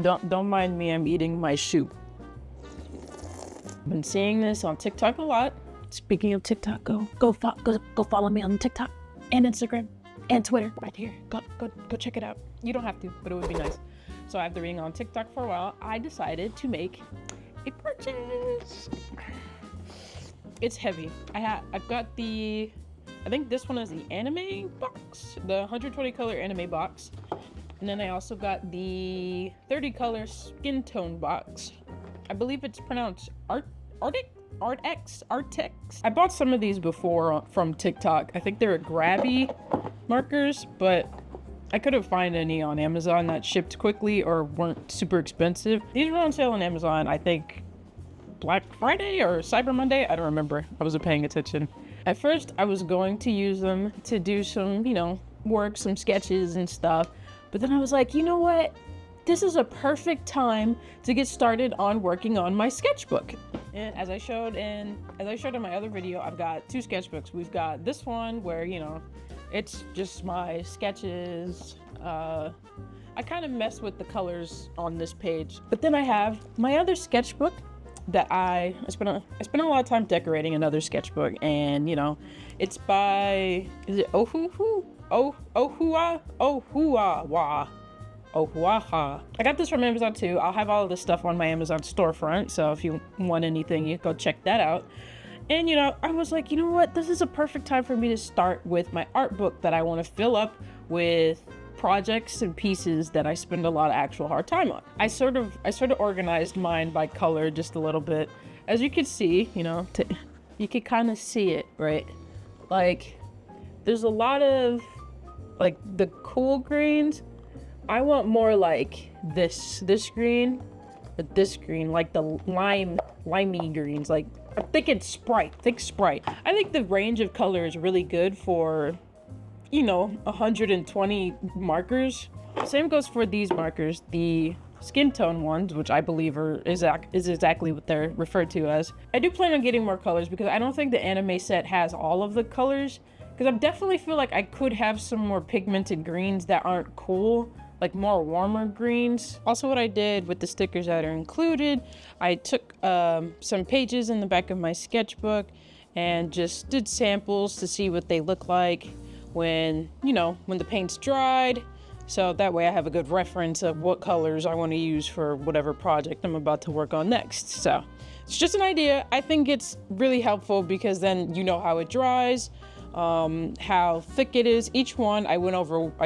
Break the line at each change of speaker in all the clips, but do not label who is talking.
Don't mind me, I'm eating my soup. I've been seeing this on TikTok a lot. Speaking of TikTok, go follow me on TikTok and Instagram and Twitter right here. Go check it out. You don't have to, but it would be nice. So after being on TikTok for a while, I decided to make a purchase. It's heavy. I've got the, I think this one is the anime box, the 120 color anime box. And then I also got the 30 color skin tone box. I believe it's pronounced arrtx. I bought some of these before from TikTok. I think they're grabby markers, but I couldn't find any on Amazon that shipped quickly or weren't super expensive. These were on sale on Amazon, I think Black Friday or Cyber Monday. I don't remember. I wasn't paying attention. At first, I was going to use them to do some, work, some sketches and stuff. But then I was like, you know what? This is a perfect time to get started on working on my sketchbook. And as I showed in my other video, I've got two sketchbooks. We've got this one where, it's just my sketches. I kind of mess with the colors on this page. But then I have my other sketchbook that I spent a lot of time decorating another sketchbook, and it's by, is it Ohuaha? I got this from Amazon too. I'll have all of this stuff on my Amazon storefront, so if you want anything, you go check that out. And I was like, you know what? This is a perfect time for me to start with my art book that I want to fill up with projects and pieces that I spend a lot of actual hard time on. I sort of organized mine by color just a little bit. As you can see, you can kind of see it, right? Like, there's a lot of like the cool greens. I want more like this green, but this green, like the limey greens, like I'm thinking Sprite, Sprite. I think the range of color is really good for, 120 markers. Same goes for these markers, the skin tone ones, which I believe is exactly what they're referred to as. I do plan on getting more colors because I don't think the anime set has all of the colors, because I definitely feel like I could have some more pigmented greens that aren't cool, like more warmer greens. Also, what I did with the stickers that are included, I took some pages in the back of my sketchbook and just did samples to see what they look like when the paint's dried. So that way I have a good reference of what colors I want to use for whatever project I'm about to work on next. So it's just an idea. I think it's really helpful because then you know how it dries, how thick it is. Each one I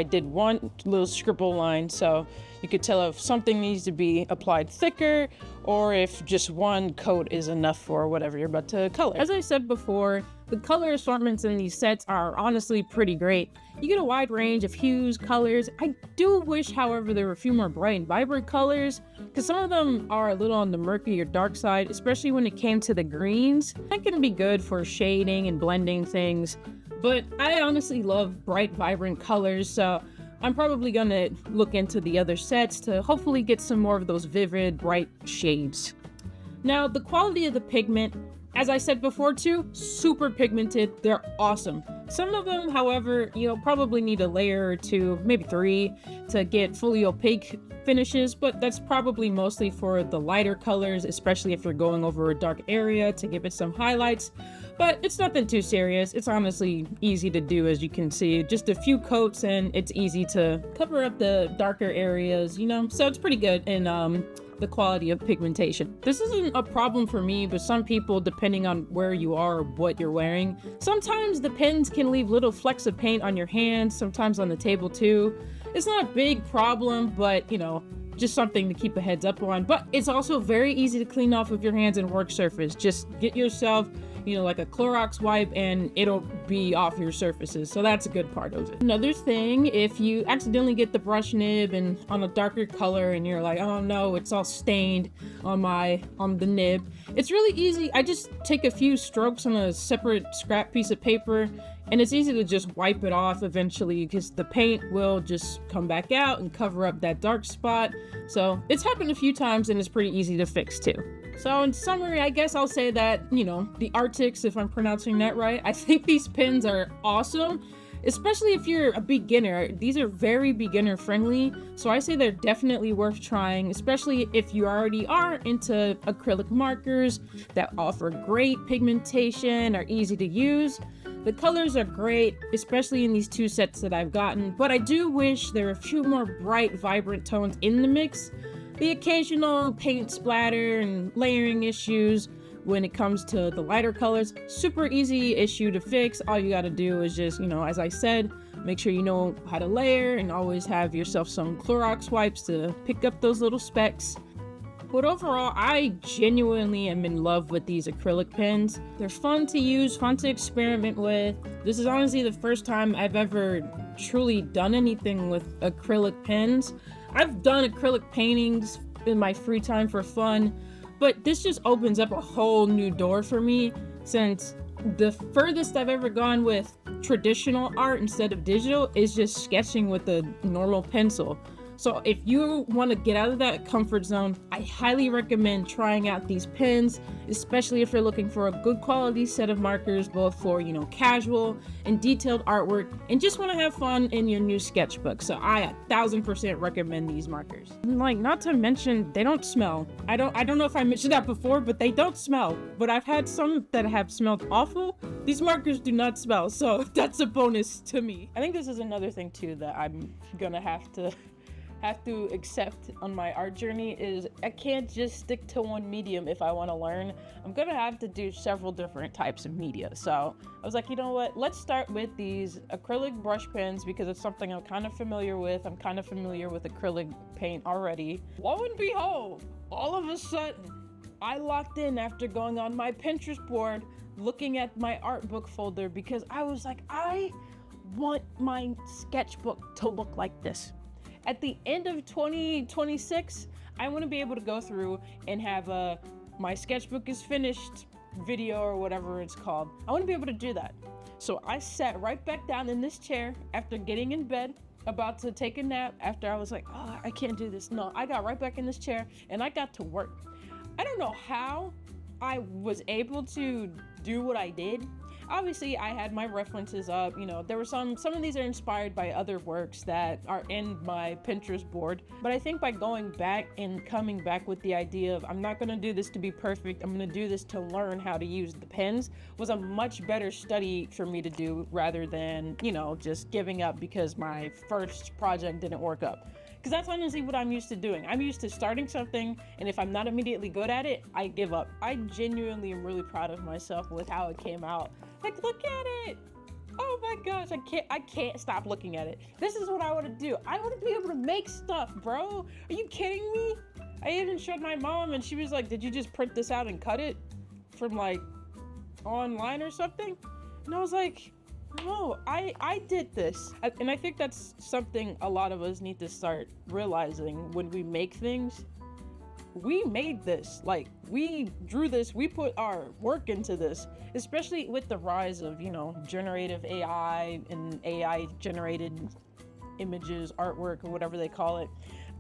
did one little scribble line, so you could tell if something needs to be applied thicker or if just one coat is enough for whatever you're about to color. As I said before, the color assortments in these sets are honestly pretty great. You get a wide range of hues, colors. I do wish, however, there were a few more bright and vibrant colors, because some of them are a little on the murky or dark side, especially when it came to the greens. That can be good for shading and blending things, but I honestly love bright, vibrant colors, so I'm probably gonna look into the other sets to hopefully get some more of those vivid, bright shades. Now, the quality of the pigment, as I said before too, super pigmented. They're awesome. Some of them, however, probably need a layer or two, maybe 3, to get fully opaque finishes, but that's probably mostly for the lighter colors, especially if you're going over a dark area to give it some highlights. But it's nothing too serious. It's honestly easy to do, as you can see. Just a few coats and it's easy to cover up the darker areas, so it's pretty good in the quality of pigmentation. This isn't a problem for me, but some people, depending on where you are or what you're wearing, sometimes the pens can leave little flecks of paint on your hands, sometimes on the table too. It's not a big problem, but just something to keep a heads up on. But it's also very easy to clean off with your hands and work surface. Just get yourself like a Clorox wipe and it'll be off your surfaces. So that's a good part of it. Another thing, if you accidentally get the brush nib and on a darker color and you're like, oh no, it's all stained on the nib, it's really easy. I just take a few strokes on a separate scrap piece of paper and it's easy to just wipe it off eventually because the paint will just come back out and cover up that dark spot. So it's happened a few times and it's pretty easy to fix too. So in summary, I guess I'll say that, the arrtx, if I'm pronouncing that right, I think these pens are awesome. especially if you're a beginner. These are very beginner friendly, so I say they're definitely worth trying, especially if you already are into acrylic markers that offer great pigmentation, are easy to use. The colors are great, especially in these two sets that I've gotten, but I do wish there were a few more bright, vibrant tones in the mix. The occasional paint splatter and layering issues when it comes to the lighter colors, super easy issue to fix. All you gotta do is just, as I said, make sure you know how to layer and always have yourself some Clorox wipes to pick up those little specks. But overall, I genuinely am in love with these acrylic pens. They're fun to use, fun to experiment with. This is honestly the first time I've ever truly done anything with acrylic pens. I've done acrylic paintings in my free time for fun, but this just opens up a whole new door for me, since the furthest I've ever gone with traditional art instead of digital is just sketching with a normal pencil. So if you want to get out of that comfort zone, I highly recommend trying out these pens, especially if you're looking for a good quality set of markers, both for, casual and detailed artwork, and just want to have fun in your new sketchbook. So I 1000% recommend these markers. Not to mention, they don't smell. I don't know if I mentioned that before, but they don't smell. But I've had some that have smelled awful. These markers do not smell, so that's a bonus to me. I think this is another thing too that I'm gonna have to accept on my art journey is I can't just stick to one medium if I want to learn. I'm gonna have to do several different types of media. So I was like, you know what? Let's start with these acrylic brush pens because it's something I'm kind of familiar with. I'm kind of familiar with acrylic paint already. Lo and behold, all of a sudden, I locked in after going on my Pinterest board, looking at my art book folder because I was like, I want my sketchbook to look like this. At the end of 2026, I want to be able to go through and have my sketchbook is finished video or whatever it's called. I want to be able to do that. So I sat right back down in this chair after getting in bed, about to take a nap after I was like, oh, I can't do this. No, I got right back in this chair and I got to work. I don't know how I was able to do what I did. Obviously, I had my references up, there were some of these are inspired by other works that are in my Pinterest board. But I think by going back and coming back with the idea of I'm not going to do this to be perfect, I'm going to do this to learn how to use the pens was a much better study for me to do rather than, just giving up because my first project didn't work up. Because that's honestly what I'm used to doing. I'm used to starting something, and if I'm not immediately good at it, I give up. I genuinely am really proud of myself with how it came out. Like, look at it! Oh my gosh, I can't stop looking at it. This is what I want to do. I want to be able to make stuff, bro. Are you kidding me? I even showed my mom, and she was like, did you just print this out and cut it from, online or something? And I was like, no, I did this. And I think that's something a lot of us need to start realizing when we make things. We made this, we drew this, we put our work into this, especially with the rise of, generative AI and AI generated images, artwork, or whatever they call it.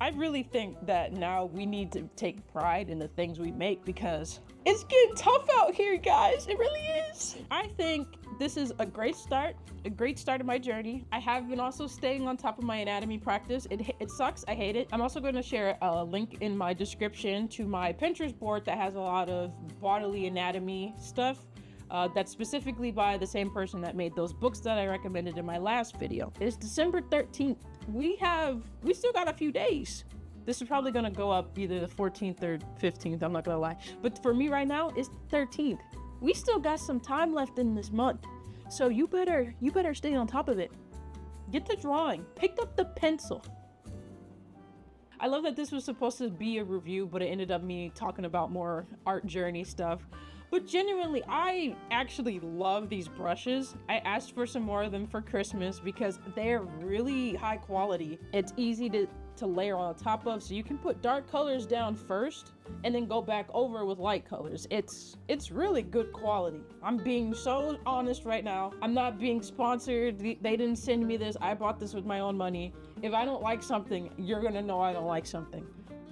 I really think that now we need to take pride in the things we make because it's getting tough out here, guys. It really is. I think this is a great start of my journey. I have been also staying on top of my anatomy practice. It sucks. I hate it. I'm also going to share a link in my description to my Pinterest board that has a lot of bodily anatomy stuff. That's specifically by the same person that made those books that I recommended in my last video. It's December 13th. We still got a few days. This is probably gonna go up either the 14th or 15th, I'm not gonna lie. But for me right now, it's 13th. We still got some time left in this month. So you better stay on top of it. Get to drawing, pick up the pencil. I love that this was supposed to be a review, but it ended up me talking about more art journey stuff. But genuinely, I actually love these brushes. I asked for some more of them for Christmas because they're really high quality. It's easy to layer on top of, so you can put dark colors down first and then go back over with light colors. It's really good quality. I'm being so honest right now. I'm not being sponsored. They didn't send me this. I bought this with my own money. If I don't like something, you're gonna know I don't like something.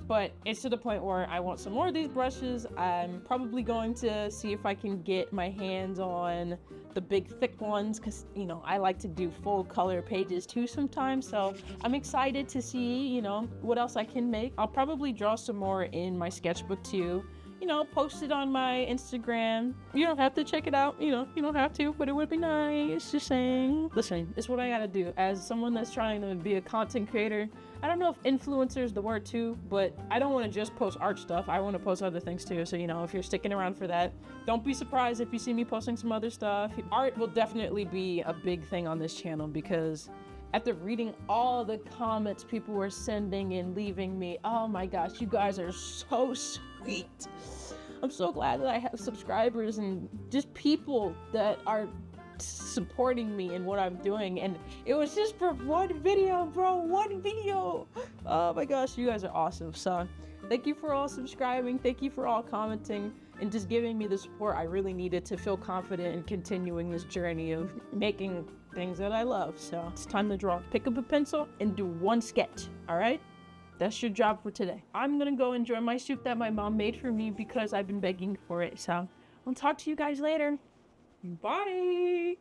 But it's to the point where I want some more of these brushes. I'm probably going to see if I can get my hands on the big thick ones because, you know, I like to do full color pages too sometimes. So I'm excited to see, you know, what else I can make. I'll probably draw some more in my sketchbook too. You know, post it on my Instagram. You don't have to check it out, you know, you don't have to, but it would be nice, just saying. Listen, it's what I gotta do. As someone that's trying to be a content creator, I don't know if influencer is the word too, but I don't want to just post art stuff. I want to post other things too. So, you know, if you're sticking around for that, don't be surprised if you see me posting some other stuff. Art will definitely be a big thing on this channel because after reading all the comments people were sending and leaving me, oh my gosh, you guys are so sweet. I'm so glad that I have subscribers and just people that are supporting me in what I'm doing, and it was just for one video, bro, one video. Oh my gosh, you guys are awesome. So thank you for all subscribing, thank you for all commenting, and just giving me the support I really needed to feel confident in continuing this journey of making things that I love. So it's time to draw. Pick up a pencil and do one sketch. All right, that's your job for today. I'm gonna go enjoy my soup that my mom made for me because I've been begging for it. So I'll talk to you guys later. Bye.